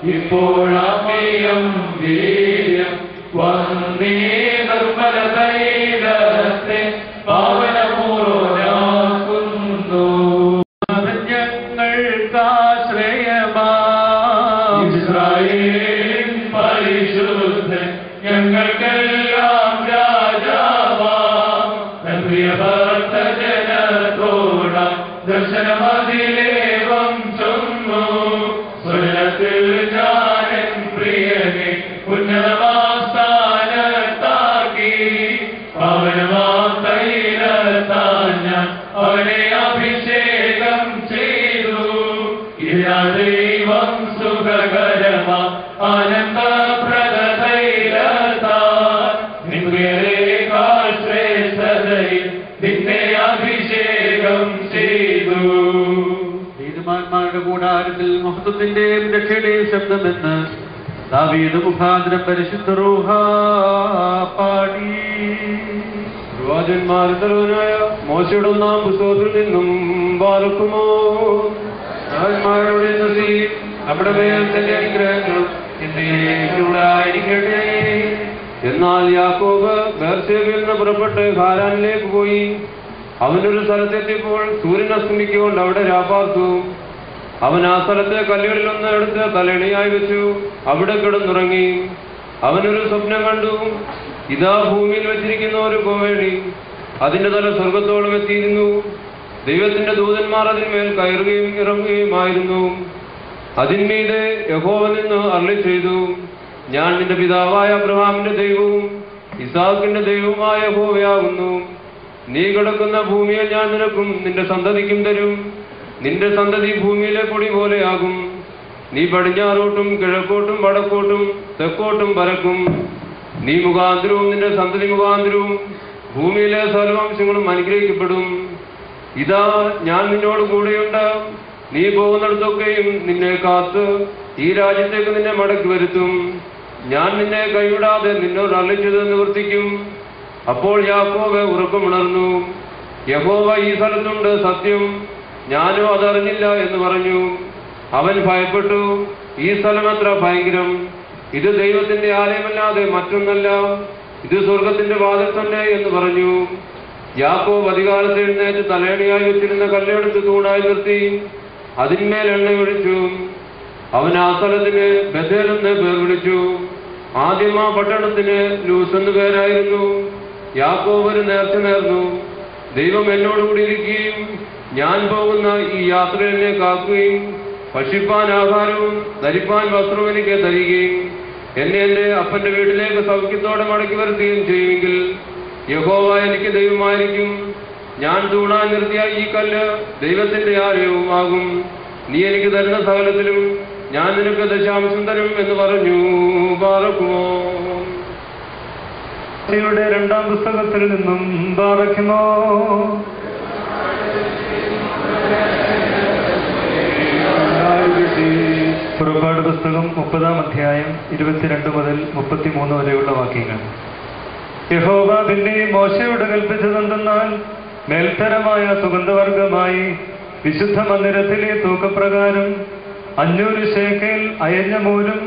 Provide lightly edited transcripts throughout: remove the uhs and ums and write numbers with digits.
ഇപ്പോഴാമയം വീര്യം വന്നേ നിർമ്മലതൈലത്തെ പാവനപൂർവനാക്കുന്നു. ഞങ്ങൾക്കാശ്രയമാം ഇസ്രായേലിൻ പരിശുദ്ധൻ, ഞങ്ങൾക്കെല്ലാം രാജാവാം. പ്രിയഭക്തജനത്തോടാം ദർശനമതിലേവം ചൊന്നു. സ്വരത്തിൽ ഞാനൻ പ്രിയനെ ഉന്നതമാസ്ഥാനത്താക്കി. പവനമാം തൈലത്താൽ ഞാൻ അവനെ അഭിഷേകം ചെയ്തു. ഇതാ ദൈവം സുഖകരമാ ആനന്ദപ്രദ തൈലത്താൽ നിങ്ങളേക്കാൾ ശ്രേഷ്ഠതയിൽ നിന്നെ അഭിഷേകം ചെയ്തു. നീതിമാന്മാരുടെ കൂടാരത്തിൽ മഹത്വത്തിന്റെയും രക്ഷയുടെയും ശബ്ദമെന്ന് ദാവീദ് മുഖാന്തരം പരിശുദ്ധ റൂഹ പാടി. പ്രവാചകന്മാരിൽ തലവനായ മോശയുടെ ഒന്നാം പുസ്തകത്തിൽ നിന്നും പാർക്കുമോ. പ്രവാചകന്മാരുടെ നദി നമ്മുടെ മേൽ തന്റെ അനുഗ്രഹങ്ങൾ എന്നേക്കുണ്ടായിരിക്കട്ടെ. എന്നാൽ യാക്കോബ് ബേർശേബയിൽ നിന്ന് പുറപ്പെട്ട് ഹാരാനിലേക്ക് പോയി. അവനൊരു സ്ഥലത്തെത്തിയപ്പോൾ സൂര്യൻ അസ്തമിക്കൊണ്ട് അവിടെ രാപാർത്തു. അവൻ ആ സ്ഥലത്തെ കല്ലുകളിലൊന്ന് എടുത്ത് തലയണയായി വെച്ചു അവിടെ കിടന്നുറങ്ങി. അവനൊരു സ്വപ്നം കണ്ടു. ഇതാ ഭൂമിയിൽ വെച്ചിരിക്കുന്ന ഒരു കോവേണി, അതിന്റെ തല സ്വർഗത്തോളം എത്തിയിരുന്നു. ദൈവത്തിന്റെ ദൂതന്മാർ അതിന്മേൽ കയറുകയും ഇറങ്ങുകയുമായിരുന്നു. അതിന്മീതെ യഹോവ നിന്ന് അരുളി ചെയ്തു, ഞാൻ നിന്റെ പിതാവായ അബ്രഹാമിന്റെ ദൈവവും ഇസാക്കിന്റെ ദൈവവുമായ യഹോവയാകുന്നു. നീ കിടക്കുന്ന ഭൂമിയെ ഞാൻ നിനക്കും നിന്റെ സന്തതിക്കും തരും. നിന്റെ സന്തതി ഭൂമിയിലെ പൊടി പോലെയാകും. നീ പടിഞ്ഞാറോട്ടും കിഴക്കോട്ടും വടക്കോട്ടും തെക്കോട്ടും പരക്കും. നീ മുഖാന്തരവും നിന്റെ സന്തതി മുഖാന്തരവും ഭൂമിയിലെ സർവവംശങ്ങളും അനുഗ്രഹിക്കപ്പെടും. ഇതാ ഞാൻ നിന്നോട് കൂടെയുണ്ട്. നീ പോകുന്നിടത്തൊക്കെയും നിന്നെ കാത്ത് ഈ രാജ്യത്തേക്ക് നിന്നെ മടക്കി വരുത്തും. ഞാൻ നിന്നെ കൈവിടാതെ നിന്നോട് അരുളിച്ചത് നിവർത്തിക്കും. അപ്പോൾ യാക്കോബ് ഉറക്കമുണർന്നു. യഹോവ ഈ സ്ഥലത്തുണ്ട്, സത്യം, ഞാനോ അതറിഞ്ഞില്ല എന്ന് പറഞ്ഞു. അവൻ ഭയപ്പെട്ടു. ഈ സ്ഥലം എത്ര ഭയങ്കരം! ഇത് ദൈവത്തിന്റെ ആലയമല്ലാതെ മറ്റൊന്നല്ല, ഇത് സ്വർഗത്തിന്റെ വാതിൽ തന്നെ എന്ന് പറഞ്ഞു. യാക്കോബ് അധികാലത്ത് എഴുന്നേറ്റ് തലയണയായി വെച്ചിരുന്ന കല്ലെടുത്ത് തൂണായി നിർത്തി അതിന്മേൽ എണ്ണയൊഴിച്ചു. അവൻ ആ സ്ഥലത്തിന് ബഥേൽ എന്ന് പേർ വിളിച്ചു. ആദ്യം ആ പട്ടണത്തിന് ലൂസ് എന്ന് പേരായിരുന്നു. യാക്കോബ് ഒരു നേർച്ച നേർന്നു, ദൈവം എന്നോടുകൂടി ഇരിക്കുകയും ഞാൻ പോകുന്ന ഈ യാത്ര എന്നെ കാക്കുകയും ഭക്ഷിപ്പാൻ ആഹാരവും ധരിപ്പാൻ വസ്ത്രവും എനിക്ക് തരികയും എന്നെ എൻ്റെ അപ്പന്റെ വീട്ടിലേക്ക് സൗഖ്യത്തോടെ മടക്കി വരുത്തുകയും ചെയ്യുമെങ്കിൽ യഹോവ എനിക്ക് ദൈവമായിരിക്കും. ഞാൻ തൂണാൻ നിർത്തിയ ഈ കല്ല് ദൈവത്തിന്റെ ആലയവുമാകും. നീ എനിക്ക് തരുന്ന സകലത്തിലും ഞാൻ നിനക്ക് ദശാംശം തരും എന്ന് പറഞ്ഞു. ബാറക്കുമോ. രണ്ടാം പുസ്തകത്തിൽ നിന്നും ബാറക്കുമോ. പുറപ്പാട് പുസ്തകം 30-ാം അധ്യായം 22 മുതൽ 33 വരെയുള്ള വാക്യങ്ങൾ. യഹോവ പിന്നെയും മോശയോട് കൽപ്പിച്ചതെന്തെന്നാൽ, മേൽത്തരമായ സുഗന്ധവർഗമായി വിശുദ്ധ മന്ദിരത്തിലെ തൂക്കപ്രകാരം 500 ശേക്കെൽ അയഞ്ഞ മൂരും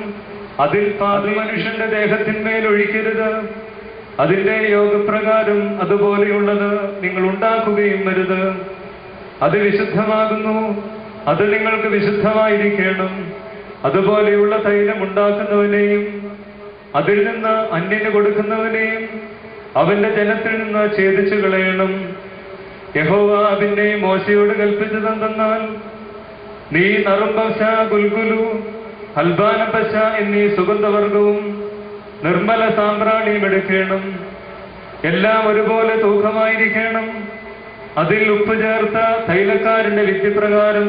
അതിൽ പാതി മനുഷ്യന്റെ ദേഹത്തിന്മേൽ ഒഴിക്കരുത്. അതിന്റെ യോഗപ്രകാരം അതുപോലെയുള്ളത് നിങ്ങൾ ഉണ്ടാക്കുകയും വരുത്. അത് വിശുദ്ധമാകുന്നു, അത് നിങ്ങൾക്ക് വിശുദ്ധമായിരിക്കണം. അതുപോലെയുള്ള തൈലം ഉണ്ടാക്കുന്നവനെയും അതിൽ നിന്ന് അന്യന് കൊടുക്കുന്നവനെയും അവന്റെ ജനത്തിൽ നിന്ന് ഛേദിച്ചു കളയണം. യഹോവ അതിനെ മോശയോട് കൽപ്പിച്ചതെന്തെന്നാൽ, നീ നറുംപശ, ഗുൽഗുലു, ഹൽബാനപശ എന്നീ സുഗന്ധവർഗവും നിർമ്മല സാമ്പ്രാണിയും എടുക്കണം. എല്ലാം ഒരുപോലെ തൂക്കമായിരിക്കണം. അതിൽ ഉപ്പ് ചേർത്ത തൈലക്കാരന്റെ വിധിപ്രകാരം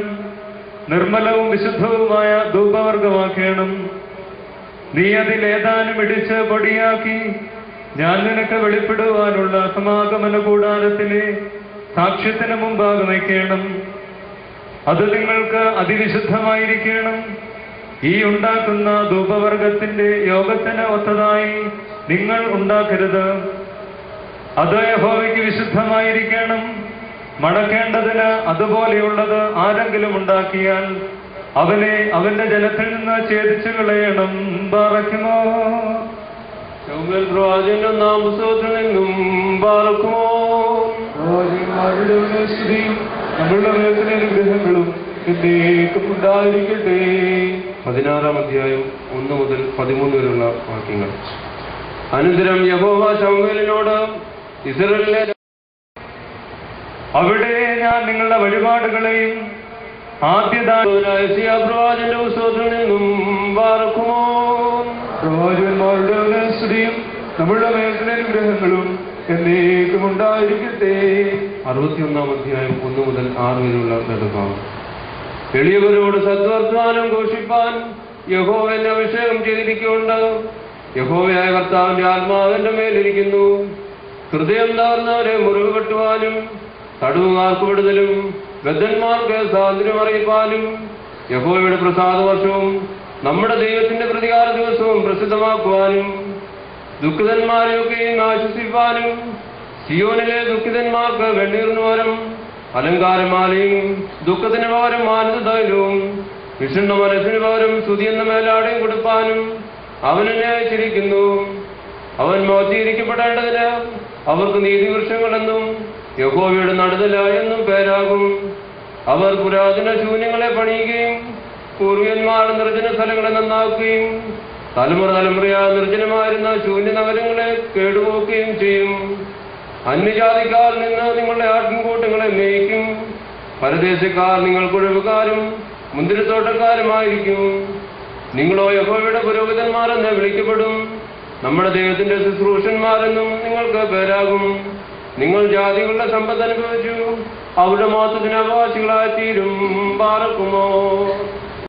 നിർമ്മലവും വിശുദ്ധവുമായ ധൂപവർഗമാക്കണം. നീ അതിലേതാനും ഇടിച്ച് പൊടിയാക്കി ഞാൻ നിനക്ക് വെളിപ്പെടുവാനുള്ള സമാഗമന കൂടാരത്തിലെ സാക്ഷ്യത്തിന് മുമ്പാകെ വയ്ക്കണം. അത് നിങ്ങൾക്ക് അതിവിശുദ്ധമായിരിക്കണം. ഈ ഉണ്ടാക്കുന്ന ധൂപവർഗത്തിന്റെ യോഗത്തിന് ഒത്തതായി നിങ്ങൾ ഉണ്ടാക്കരുത്. അത് യഹോവയ്ക്ക് വിശുദ്ധമായിരിക്കണം. മടക്കേണ്ടതിന് അതുപോലെയുള്ളത് ആരെങ്കിലും ഉണ്ടാക്കിയാൽ അവനെ അവന്റെ ജലത്തിൽ നിന്ന് ഛേദിച്ചു കളയണം. ബാറക്കുമോ ശമൂവേൽ പ്രവാചകന്റെ ഒന്നാം പുസ്തകത്തിൽ നിന്നും ബാറക്കുമോ. സ്തുതിയും നമ്മളുടെ മേഖല അനുഗ്രഹങ്ങളും എന്നേക്കും ഉണ്ടായിരിക്കട്ടെ. 16-ാം അധ്യായം 1 മുതൽ 13 വരെയുള്ള വാക്യങ്ങൾ. അനന്തരം യഹോവ ശമൂവേലിനോട് ഇസ്രായേലിലെ അവിടെ ഞാൻ നിങ്ങളുടെ വഴിപാടുകളെയും പ്രവാചകന്റെ പുസ്തകത്തിൽ നിന്നും ബാറക്കുമോ. പ്രവാചകന്മാരുടെ സ്തുതിയും നമ്മളുടെ മേഖല അനുഗ്രഹങ്ങളും എന്നേക്കും ഉണ്ടായിരിക്കട്ടെ. 61-ാം അധ്യായം 1 മുതൽ 6 വരെയുള്ള വേദഭാഗം. എളിയവരോട് സദ്വർത്തമാനം ഘോഷിപ്പാൻ യഹോവ എന്നെ അഭിഷേകം ചെയ്തിരിക്കുന്നുണ്ട്. യഹോവയായ കർത്താവിന്റെ ആത്മാവിന്റെ മേലിരിക്കുന്നു. ഹൃദയം തകർന്നവരെ മുറിവ് കെട്ടുവാനും തടവുകാർക്ക് വിടുതലും ബദ്ധന്മാർക്ക് സ്വാതന്ത്ര്യം അറിയിപ്പാനും യഹോവയുടെ പ്രസാദ വർഷവും നമ്മുടെ ദൈവത്തിന്റെ പ്രതികാര ദിവസവും പ്രസിദ്ധമാക്കുവാനും ദുഃഖിതന്മാരെയൊക്കെയും ആശ്വസിപ്പാനും സിയോനിലെ ദുഃഖിതന്മാർക്ക് വെണ്ണീർന്നോരം അലങ്കാരമാലയും ദുഃഖത്തിന് പകരം ആനന്ദതൈലവും വിഷണ്ണ മനസ്സിന് പകരം സ്തുതി എന്ന മേലാടയും കൊടുപ്പാനും അവനെന്നെ അയച്ചിരിക്കുന്നു. അവൻ മോചീകരിക്കപ്പെടേണ്ടതിന് അവർക്ക് നീതിവൃക്ഷങ്ങളെന്നും യഹോവയുടെ നടുതല എന്നും പേരാകും. അവർ പുരാതന ശൂന്യങ്ങളെ പണിയുകയും പൂർവ്വന്മാരുടെ നിർജ്ജന സ്ഥലങ്ങളെ നന്നാക്കുകയും തലമുറ തലമുറയാ നിർജ്ജനമായിരുന്ന ശൂന്യ നഗരങ്ങളെ കേടുപോക്കുകയും ചെയ്യും. അന്യജാതിക്കാർ നിന്ന് നിങ്ങളുടെ ആട്ടിൻകൂട്ടങ്ങളെ മേയിക്കും. പരദേശക്കാർ നിങ്ങൾ കുഴവുകാരും മുന്തിരിത്തോട്ടക്കാരുമായിരിക്കും. നിങ്ങളോ യഹോവയുടെ പുരോഹിതന്മാരെന്ന് വിളിക്കപ്പെടും. നമ്മുടെ ദൈവത്തിന്റെ ശുശ്രൂഷന്മാരെന്നും നിങ്ങൾക്ക് പേരാകും. നിങ്ങൾ ജാതികളുടെ സമ്പത്ത് അനുഭവിച്ചു അവരുടെ മഹത്വത്തിന് അവകാശികളായി തീരും. ബാറക്കുമോ.